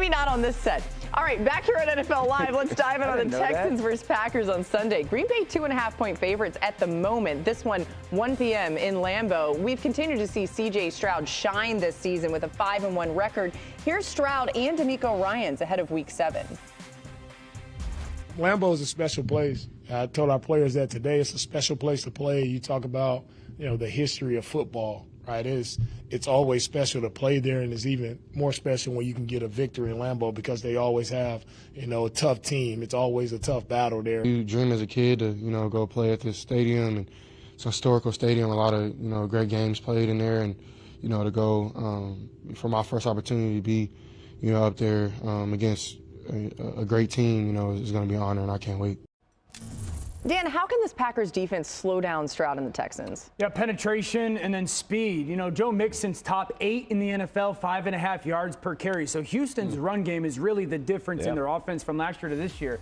maybe not on this set. All right, back here at NFL Live, let's dive in on the Texans versus Packers on Sunday. Green Bay 2.5-point favorites at the moment. This one, 1 p.m. in Lambeau. We've continued to see C.J. Stroud shine this season with a 5-1 record. Here's Stroud and DeMeco Ryans ahead of Week 7. Lambeau is a special place. I told our players that today. It's a special place to play. You talk about, the history of football, right? It's always special to play there, and it's even more special when you can get a victory in Lambeau because they always have, a tough team. It's always a tough battle there. You dream as a kid to, go play at this stadium, and it's a historical stadium. A lot of, great games played in there, and, to go for my first opportunity to be, up there against a great team, is going to be an honor, and I can't wait. Dan, how can this Packers defense slow down Stroud and the Texans? Yeah, penetration and then speed. Joe Mixon's top 8 in the NFL, 5.5 yards per carry. So Houston's run game is really the difference in their offense from last year to this year.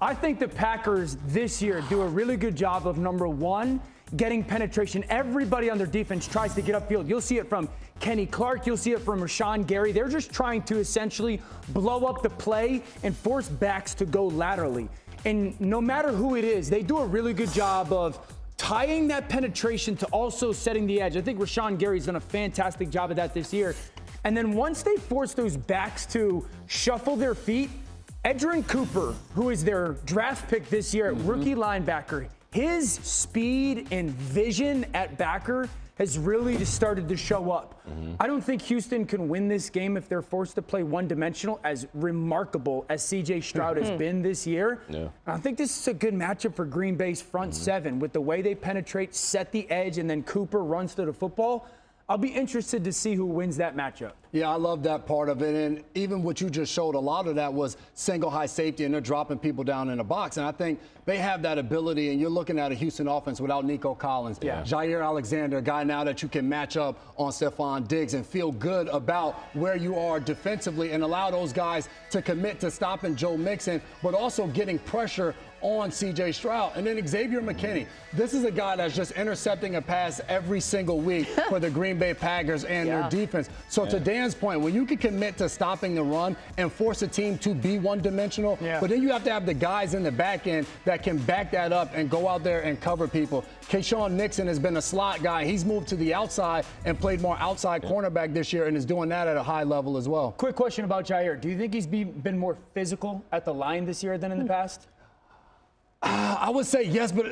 I think the Packers this year do a really good job of, number one, getting penetration. Everybody on their defense tries to get upfield. You'll see it from Kenny Clark. You'll see it from Rashawn Gary. They're just trying to essentially blow up the play and force backs to go laterally. And no matter who it is, they do a really good job of tying that penetration to also setting the edge. I think Rashawn Gary's done a fantastic job of that this year. And then once they force those backs to shuffle their feet, Edgerrin Cooper, who is their draft pick this year, rookie linebacker, his speed and vision at backer has really just started to show up. I don't think Houston can win this game if they're forced to play one-dimensional, as remarkable as C.J. Stroud has been this year. I think this is a good matchup for Green Bay's front seven with the way they penetrate, set the edge, and then Cooper runs to the football. I'll be interested to see who wins that matchup. Yeah, I love that part of it. And even what you just showed, a lot of that was single high safety, and they're dropping people down in the box. And I think they have that ability, and you're looking at a Houston offense without Nico Collins. Jair Alexander, a guy now that you can match up on Stephon Diggs and feel good about where you are defensively and allow those guys to commit to stopping Joe Mixon, but also getting pressure on C.J. Stroud. And then Xavier McKinney. This is a guy that's just intercepting a pass every single week for the Green Bay Packers and their defense. So to Dan's point, when you can commit to stopping the run and force a team to be one-dimensional, but then you have to have the guys in the back end that can back that up and go out there and cover people. Kayshawn Nixon has been a slot guy. He's moved to the outside and played more outside cornerback this year and is doing that at a high level as well. Quick question about Jair. Do you think he's been more physical at the line this year than in the past? I would say yes, but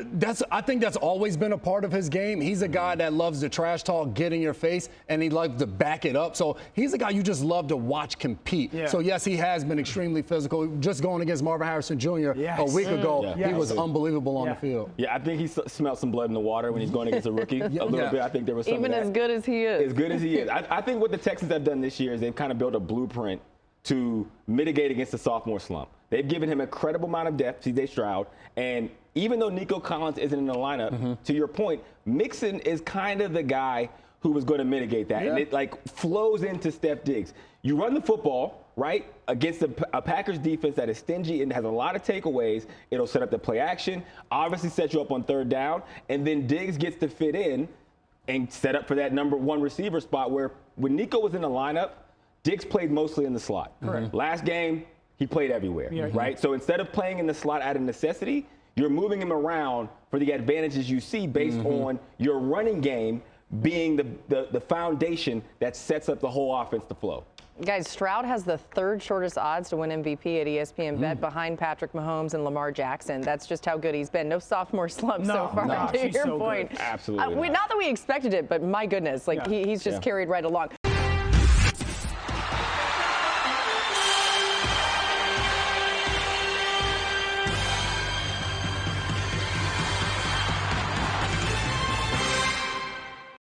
I think that's always been a part of his game. He's a guy that loves the trash talk, get in your face, and he loves to back it up. So he's a guy you just love to watch compete. So yes, he has been extremely physical. Just going against Marvin Harrison Jr. a week ago, he was unbelievable on the field. Yeah, I think he smelled some blood in the water when he's going against a rookie a little bit. I think there was some Even as good as he is. As good as he is. I think what the Texans have done this year is they've kind of built a blueprint to mitigate against the sophomore slump. They've given him a credible amount of depth, C.J. Stroud, and even though Nico Collins isn't in the lineup, to your point, Mixon is kind of the guy who was going to mitigate that, and it flows into Steph Diggs. You run the football, right, against a Packers defense that is stingy and has a lot of takeaways. It'll set up the play action, obviously set you up on third down, and then Diggs gets to fit in and set up for that number one receiver spot where when Nico was in the lineup, Diggs played mostly in the slot. Last game, he played everywhere, right? So instead of playing in the slot out of necessity, you're moving him around for the advantages you see based on your running game being the foundation that sets up the whole offense to flow. Guys, Stroud has the third shortest odds to win MVP at ESPN Bet behind Patrick Mahomes and Lamar Jackson. That's just how good he's been. No sophomore slump so far, to your point. Absolutely. Not that we expected it, but my goodness, he's just carried right along.